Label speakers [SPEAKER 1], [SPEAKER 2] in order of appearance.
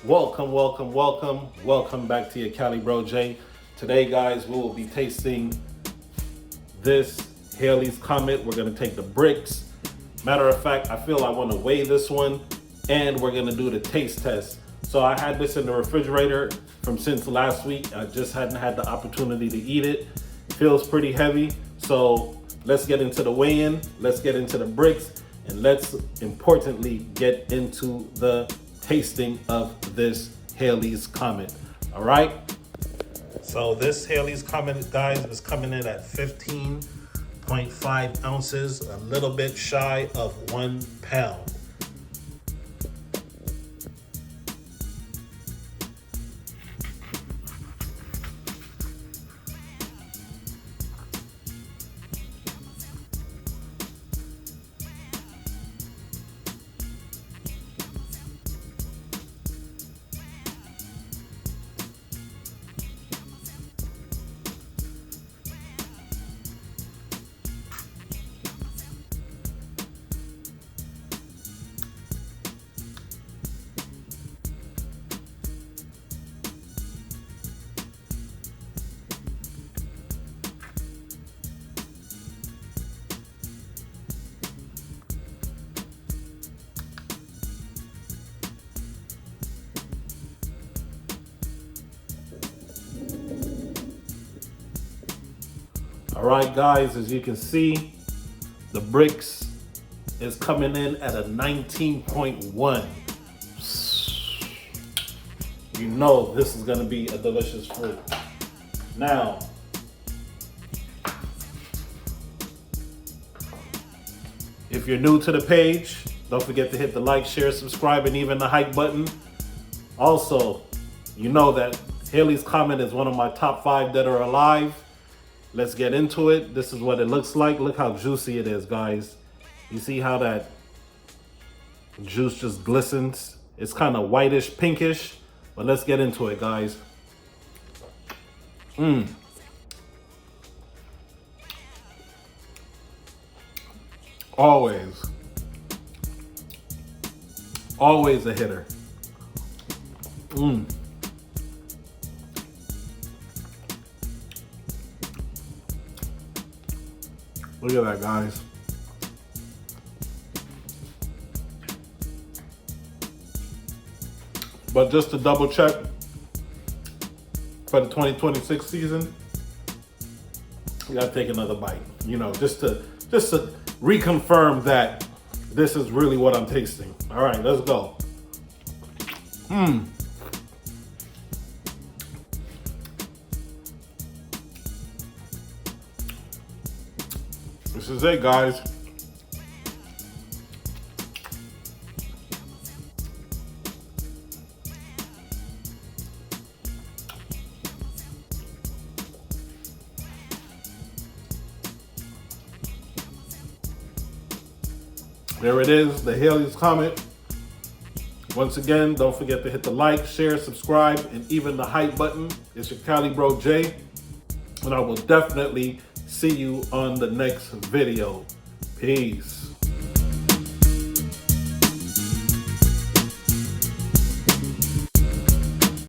[SPEAKER 1] Welcome back to your Cali Bro J. Today, guys, we will be tasting this Halley's Comet. We're gonna take the bricks. Matter of fact, I feel I wanna weigh this one and we're gonna do the taste test. So I had this in the refrigerator since last week. I just hadn't had the opportunity to eat it. Feels pretty heavy. So let's get into the weigh-in, let's get into the bricks, and let's importantly get into the tasting of this Halley's Comet. All right. So this Halley's Comet, guys, is coming in at 15.5 ounces, a little bit shy of 1 pound. All right, guys, as you can see, the bricks is coming in at a 19.1. You know this is gonna be a delicious fruit. Now, if you're new to the page, don't forget to hit the like, share, subscribe, and even the hype button. Also, you know that Halley's Comet is one of my top 5 that are alive. Let's get into it. This is what it looks like. Look how juicy it is, guys. You see how that juice just glistens? It's kind of whitish, pinkish, but let's get into it, guys. Always a hitter. Look at that, guys. But just to double check for the 2026 season, you gotta take another bite. You know, just to reconfirm that this is really what I'm tasting. All right, let's go. This is it, guys. There it is, the Halley's Comet. Once again, don't forget to hit the like, share, subscribe, and even the hype button. It's your Cali Bro J, and I will definitely see you on the next video. Peace.